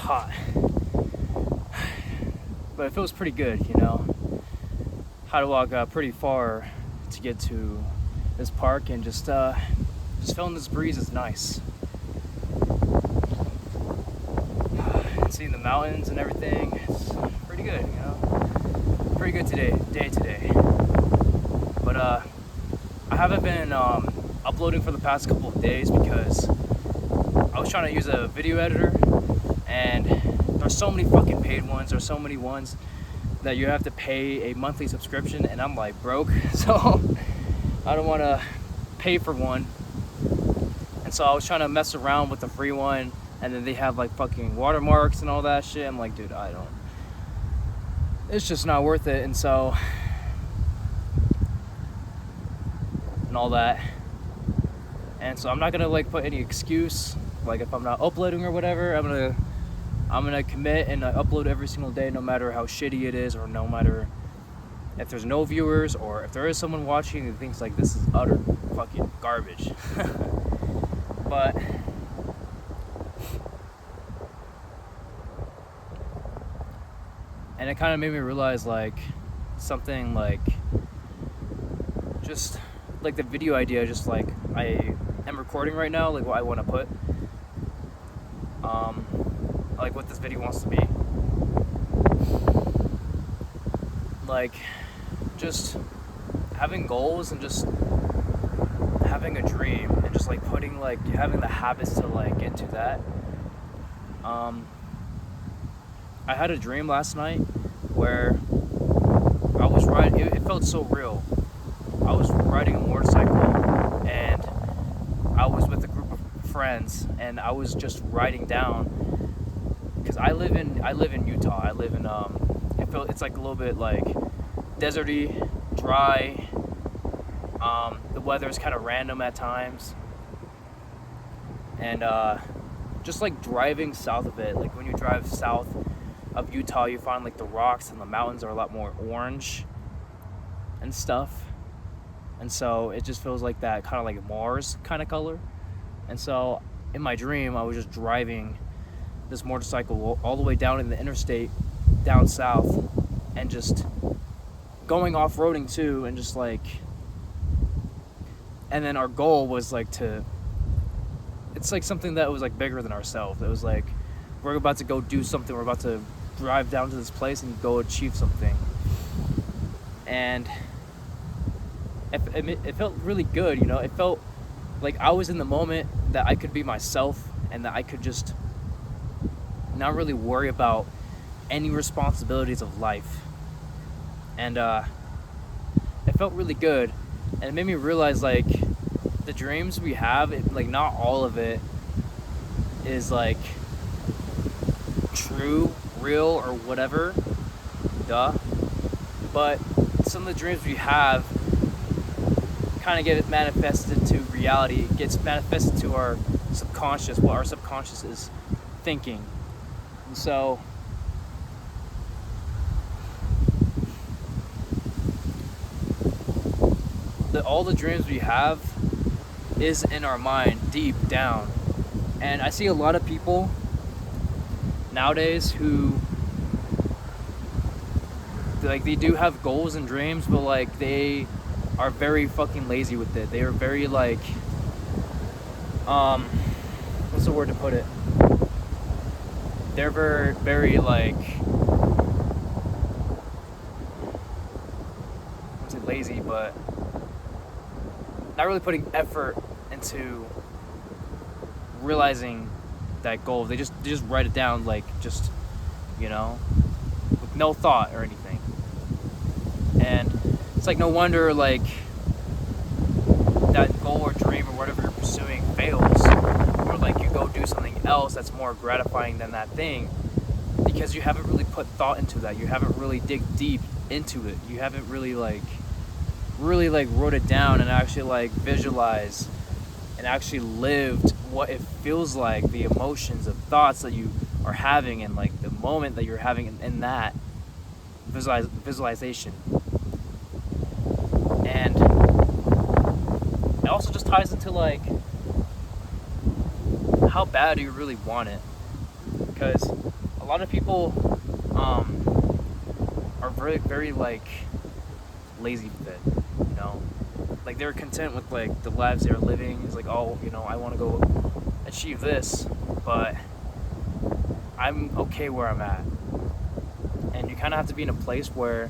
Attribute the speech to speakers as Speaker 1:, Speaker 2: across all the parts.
Speaker 1: hot. But it feels pretty good, you know. Had to walk pretty far to get to this park, and just feeling this breeze is nice. And seeing the mountains and everything, it's pretty good, you know. Pretty good day today. But I haven't been uploading for the past couple of days because I was trying to use a video editor, and there's so many fucking paid ones. There's so many ones that you have to pay a monthly subscription, and I'm like broke, so I don't want to pay for one. And so I was trying to mess around with the free one, and then they have like fucking watermarks and all that shit. I'm like, dude, it's just not worth it. And so, and all that. And so I'm not gonna like put any excuse, like if I'm not uploading or whatever. I'm gonna commit and upload every single day, no matter how shitty it is, or no matter if there's no viewers, or if there is someone watching who thinks like this is utter fucking garbage. But and it kind of made me realize like something, like just like the video idea, just like I am recording right now, like what I want to put, like what this video wants to be, like just having goals and just having a dream, and just like putting, like having the habits to like get to that. I had a dream last night where I was riding, it felt so real. I was riding a motorcycle, and I was with a group of friends, and I was just riding down, because I live in Utah. I live in it's like a little bit like deserty, dry. The weather is kind of random at times, and just like driving south of it, like when you drive south of Utah, you find like the rocks and the mountains are a lot more orange and stuff, and so it just feels like that kind of like Mars kind of color. And so in my dream, I was just driving this motorcycle all the way down in the interstate down south, and just going off-roading too, and just like, and then our goal was like it's like something that was like bigger than ourselves. It was like, we're about to go do something, we're about to drive down to this place and go achieve something. And it felt really good, you know. It felt like I was in the moment, that I could be myself, and that I could just not really worry about any responsibilities of life. And it felt really good, and it made me realize like the dreams we have, like not all of it is like true, real, or whatever, but some of the dreams we have kind of get manifested to reality. It gets manifested to our subconscious, what our subconscious is thinking. And so all the dreams we have is in our mind deep down. And I see a lot of people nowadays who like, they do have goals and dreams, but like they are very fucking lazy with it. They are very like what's the word to put it? They're very like, I wouldn't say lazy, but not really putting effort into realizing that goal. They just write it down, like, just, you know, with no thought or anything. And it's like, no wonder like that goal or dream or whatever you're pursuing fails, or like you go do something else that's more gratifying than that thing, because you haven't really put thought into that. You haven't really dig deep into it. You haven't really wrote it down and actually like visualized and actually lived what it feels like, the emotions, the thoughts that you are having, and like the moment that you're having in that visualization. And it also just ties into like, how bad do you really want it? Because lot of people are very, very like lazy with it, you know. Like they're content with like the lives they're living. It's like, oh, I want to go achieve this, but I'm okay where I'm at. And you kind of have to be in a place where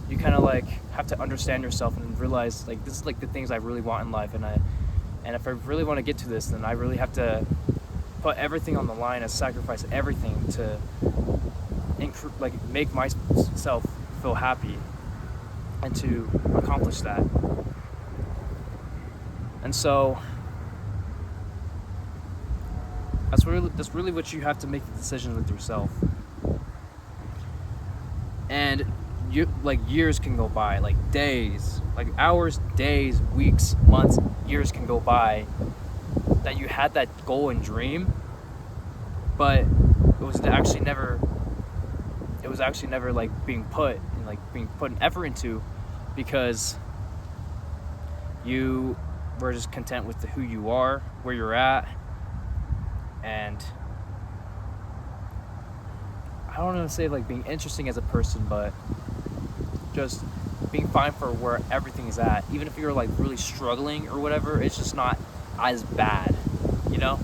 Speaker 1: you kind of like have to understand yourself and realize like this is like the things I really want in life, and if I really want to get to this, then I really have to put everything on the line and sacrifice everything to like make myself feel happy and to accomplish that. And so that's really what you have to make the decision with yourself. And years can go by, like days, like hours, days, weeks, months, years can go by that you had that goal and dream, but it was actually never like being put an effort into, because you were just content with who you are, where you're at, and I don't want to say like being interesting as a person, but just being fine for where everything is at. Even if you're like really struggling or whatever, it's just not as bad, you know?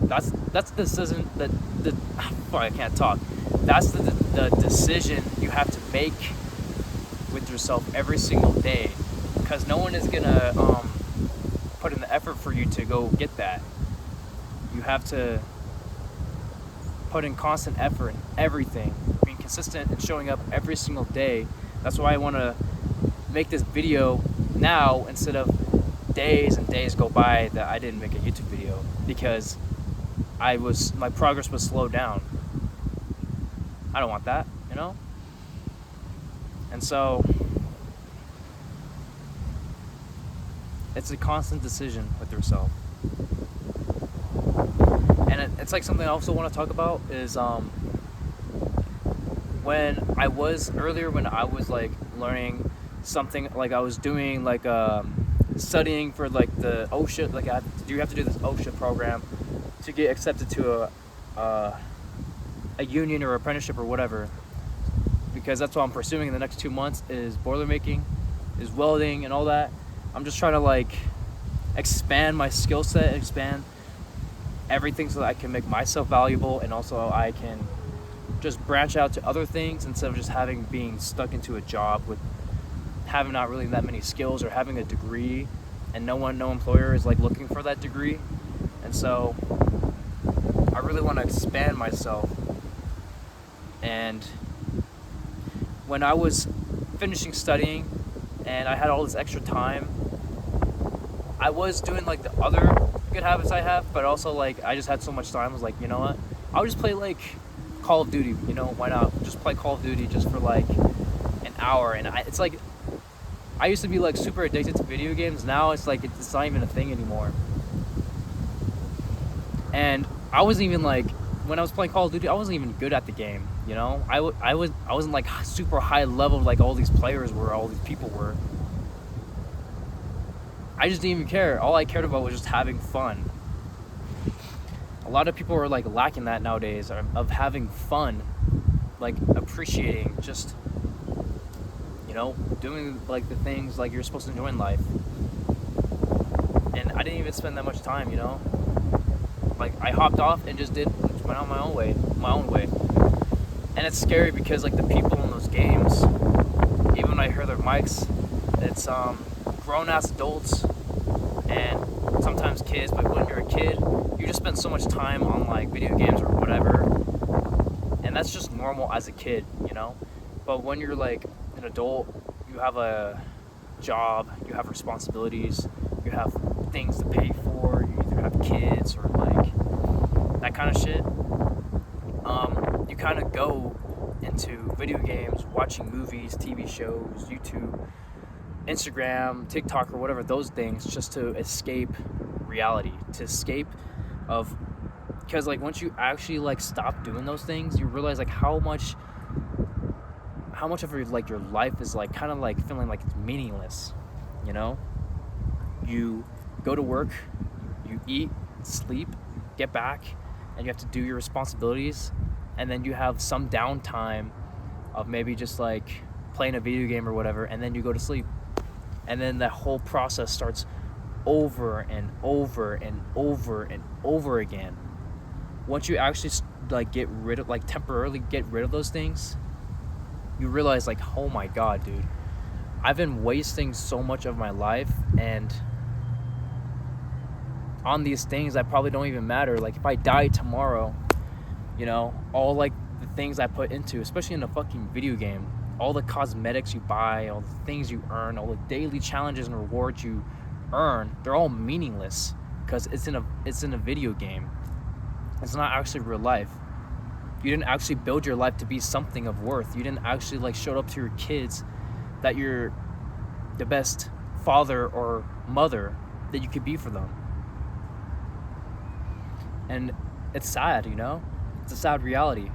Speaker 1: That's the decision I can't talk. That's the decision you have to make with yourself every single day, because no one is gonna put in the effort for you to go get that. You have to put in constant effort in everything, being consistent and showing up every single day. That's why I want to make this video now instead of days and days go by that I didn't make a YouTube video, because my progress was slowed down. I don't want that, you know? And so it's a constant decision with yourself. And it's like something I also want to talk about is when I was like learning something, like I was doing like studying for like the OSHA, like you have to do this OSHA program to get accepted to a union or apprenticeship or whatever, because that's what I'm pursuing in the next 2 months, is boilermaking, is welding and all that. I'm just trying to like expand my skill set, expand everything so that I can make myself valuable, and also I can just branch out to other things instead of just being stuck into a job with having not really that many skills, or having a degree and no employer is like looking for that degree. And so I really want to expand myself. And when I was finishing studying and I had all this extra time, I was doing like the other good habits I have, but also like I just had so much time. I was like, you know what? I'll just play like Call of Duty. You know, why not? Just play Call of Duty just for like an hour. And it's like I used to be like super addicted to video games. Now it's like it's not even a thing anymore. And I wasn't even like, when I was playing Call of Duty, I wasn't even good at the game. You know, I wasn't like super high level like all these players were, all these people were. I just didn't even care. All I cared about was just having fun. A lot of people are like lacking that nowadays, of having fun, like appreciating just, you know, doing like the things like you're supposed to enjoy in life. And I didn't even spend that much time, you know. Like I hopped off and just went on my own way. And it's scary because like the people in those games, even when I hear their mics, it's grown-ass adults and sometimes kids, but when you're a kid, you just spend so much time on like video games or whatever, and that's just normal as a kid, you know. But when you're like an adult, you have a job, you have responsibilities, you have things to pay for, you either have kids or like that kind of shit. You kind of go into video games, watching movies, TV shows, YouTube, Instagram, TikTok, or whatever, those things, just to escape reality, to escape of, because like once you actually like stop doing those things, you realize like how much of your life is like kind of like feeling like it's meaningless, you know. You go to work, you eat, sleep, get back, and you have to do your responsibilities, and then you have some downtime of maybe just like playing a video game or whatever, and then you go to sleep. And then that whole process starts over and over and over and over again. Once you actually like temporarily get rid of those things, you realize like, oh my god, dude, I've been wasting so much of my life and on these things that probably don't even matter. Like if I die tomorrow, all like the things I put into, especially in a fucking video game, all the cosmetics you buy, all the things you earn, all the daily challenges and rewards you earn, they're all meaningless because it's in a video game. It's not actually real life. You didn't actually build your life to be something of worth. You didn't actually like show up to your kids that you're the best father or mother that you could be for them. And it's sad, it's a sad reality.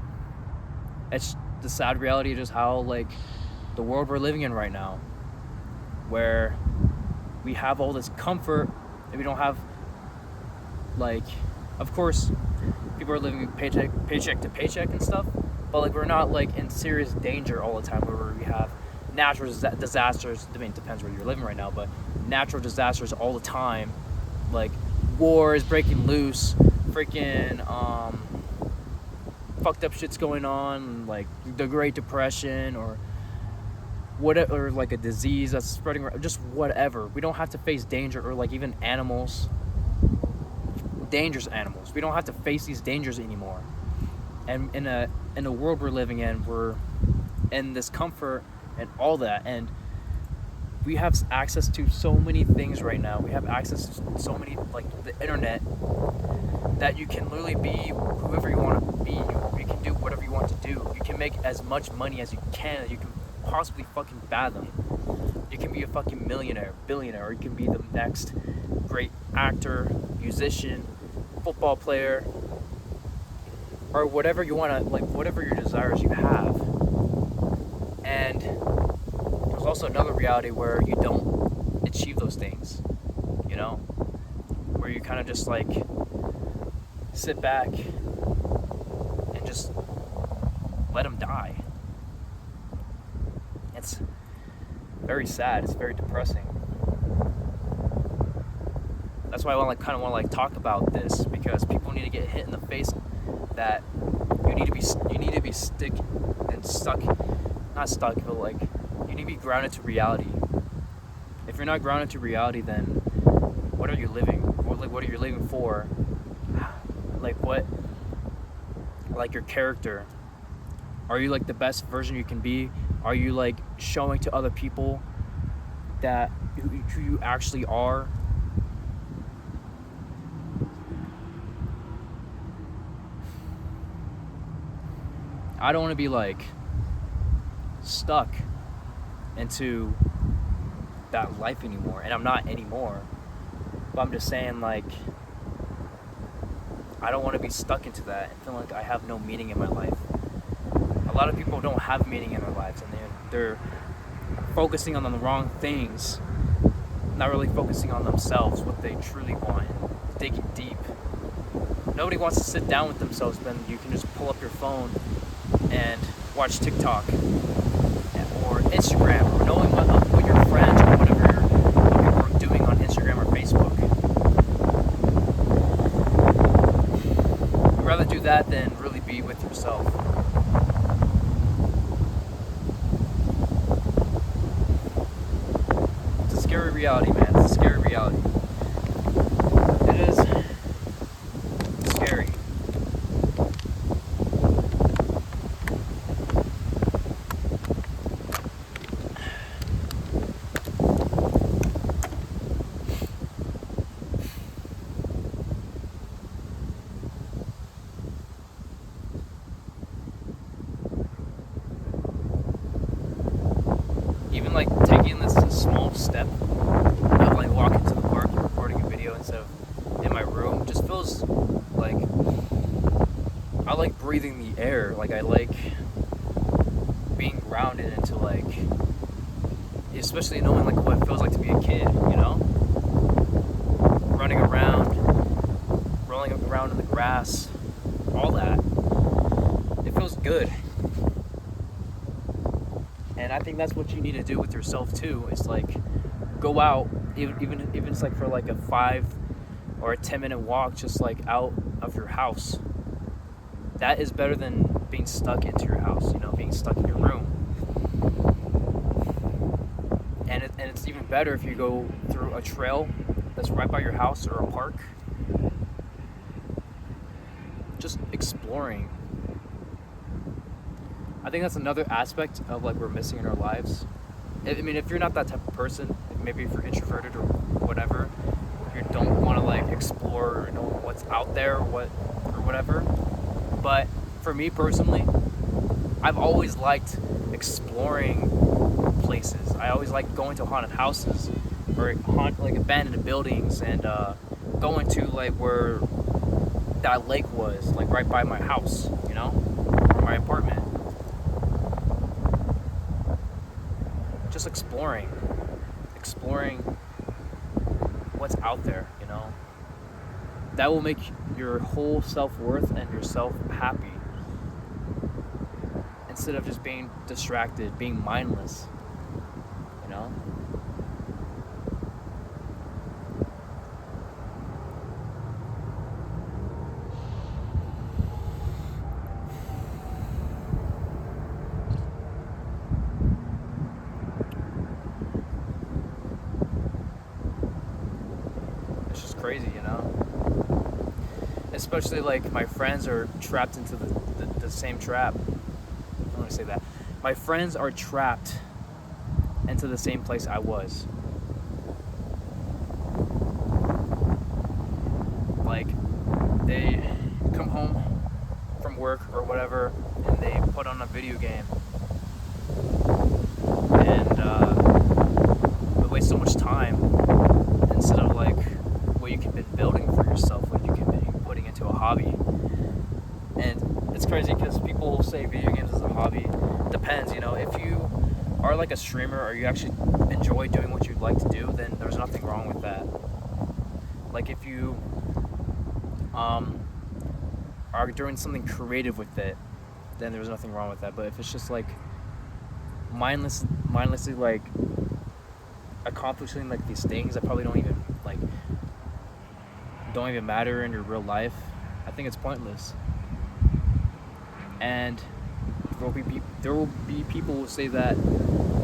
Speaker 1: It's the sad reality of just how like the world we're living in right now, where we have all this comfort and we don't have, like, of course people are living paycheck to paycheck and stuff, but like we're not like in serious danger all the time, where we have natural disasters. I mean, it depends where you're living right now, but natural disasters all the time, like wars breaking loose, freaking fucked up shit's going on, like the Great Depression or whatever, or like a disease that's spreading, just whatever. We don't have to face danger, or like even animals, dangerous animals. We don't have to face these dangers anymore. And in a world we're living in, we're in this comfort and all that, and we have access to so many things right now. We have access to so many, like the internet, that you can literally be whoever you want to be. You can do whatever you want to do. You can make as much money as you can possibly fucking fathom. You can be a fucking millionaire, billionaire, or you can be the next great actor, musician, football player, or whatever you want to, like whatever your desires you have. And there's also another reality where you don't achieve those things, where you kind of just like sit back and just let them die. It's very sad. It's very depressing. That's why I kind of want to talk about this, because people need to get hit in the face that you need to be not stuck, but like you need to be grounded to reality. If you're not grounded to reality, then what are you living? Or like what are you living for? Like what? Like your character. Are you like the best version you can be? Are you like showing to other people that who you actually are? I don't want to be like stuck into that life anymore, and I'm not anymore. But I'm just saying, like, I don't want to be stuck into that and feel like I have no meaning in my life. A lot of people don't have meaning in their lives, and they're focusing on the wrong things, not really focusing on themselves, what they truly want, and digging deep. Nobody wants to sit down with themselves, but you can just pull up your phone and watch TikTok or Instagram, or knowing what your friends or whatever people are doing on Instagram or Facebook. You'd rather do that than really be with yourself. It's a scary reality, man. It's a scary reality. It is scary. Even like taking this small step of like walking to the park and recording a video instead of in my room just feels like I like breathing the air. Like I like being grounded into like, especially knowing like what it feels like to be a kid, running around, rolling around in the grass, all that. It feels good. And I think that's what you need to do with yourself too. Is like go out, even if it's like for like a 5 or a 10-minute walk, just like out of your house. That is better than being stuck into your house, being stuck in your room. And it's even better if you go through a trail that's right by your house or a park. Just exploring. I think that's another aspect of like we're missing in our lives. I mean, if you're not that type of person, maybe if you're introverted or whatever, if you don't want to like explore or know what's out there or whatever. But for me personally, I've always liked exploring places. I always liked going to haunted houses or like abandoned buildings and going to like where that lake was, like right by my house, or my apartment. Just exploring what's out there, That will make your whole self-worth and yourself happy. Instead of just being distracted, being mindless, It's just crazy, Especially like my friends are trapped into the same trap. I want to say that. My friends are trapped into the same place I was. Like, they come home from work or whatever, and they put on a video game. And they waste so much time instead of like what you could be building for yourself, what you could be putting into a hobby. And it's crazy because people will say video games is a hobby. Depends, if you are like a streamer or you actually enjoy doing what you'd like to do, then there's nothing wrong with that. Like if you are doing something creative with it, then there's nothing wrong with that. But if it's just like mindlessly like accomplishing like these things that probably don't even matter in your real life, I think it's pointless. And there will be people who say that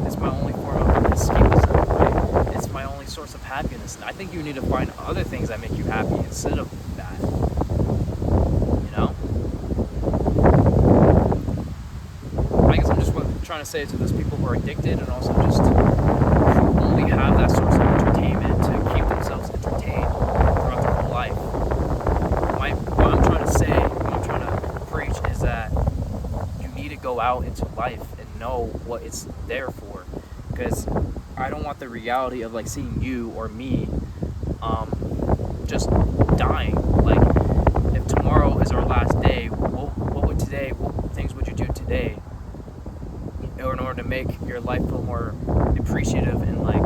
Speaker 1: it's my only form of escapism. Right? It's my only source of happiness. And I think you need to find other things that make you happy instead of that. I guess I'm just trying to say to those people who are addicted and also just who only have that source of entertainment to keep themselves entertained throughout their whole life. What I'm trying to say, what I'm trying to preach is that to go out into life and know what it's there for, because I don't want the reality of like seeing you or me just dying. Like if tomorrow is our last day, what things would you do today in order to make your life feel more appreciative and like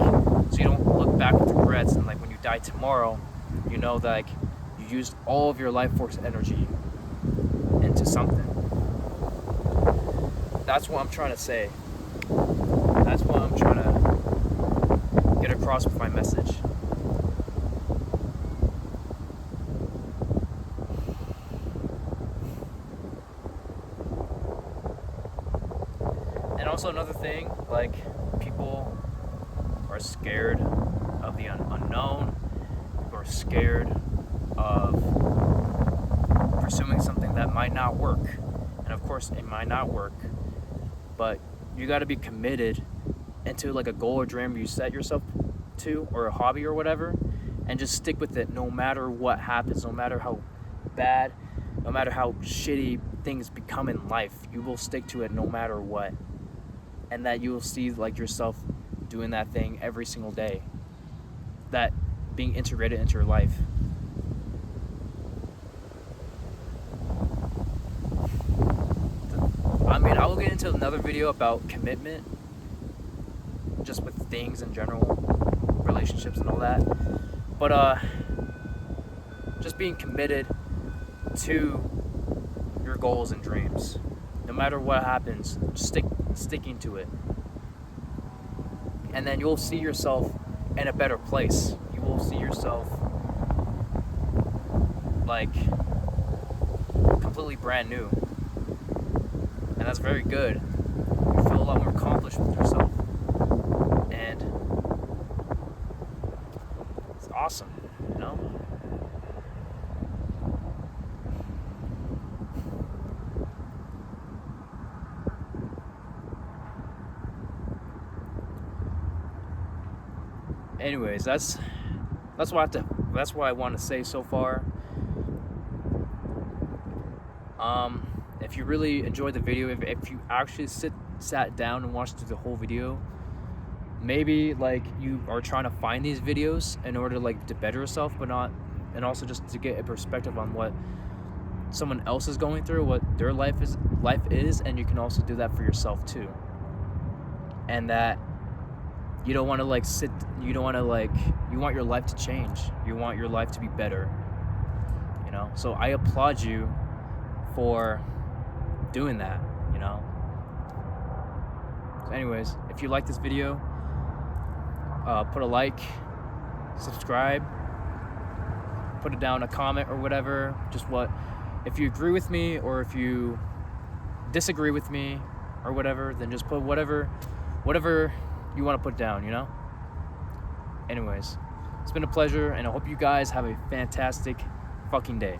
Speaker 1: so you don't look back with regrets, and like when you die tomorrow that like you used all of your life force energy into something. That's what I'm trying to say. That's what I'm trying to get across with my message. And also another thing, like people are scared of the unknown. People are scared of pursuing something that might not work. And of course it might not work. But you got to be committed into like a goal or dream you set yourself to, or a hobby or whatever, and just stick with it no matter what happens, no matter how bad, no matter how shitty things become in life. You will stick to it no matter what, and that you will see like yourself doing that thing every single day, that being integrated into your life. I mean, I will get into another video about commitment, just with things in general, relationships and all that. But just being committed to your goals and dreams. No matter what happens, just sticking to it. And then you'll see yourself in a better place. You will see yourself like completely brand new. And that's very good. You feel a lot more accomplished with yourself. And it's awesome, you know? Anyways, that's what I want to say so far. If you really enjoyed the video, if you actually sat down and watched through the whole video, maybe like you are trying to find these videos in order like to better yourself, but not, and also just to get a perspective on what someone else is going through, what their life is, and you can also do that for yourself too. And that you don't want to like you want your life to change. You want your life to be better, you know? So I applaud you for doing that, you know? So anyways, if you like this video, put a like, subscribe, put it down a comment or whatever. If you agree with me or if you disagree with me or whatever, then just put whatever you want to put down, you know? Anyways, it's been a pleasure, and I hope you guys have a fantastic fucking day.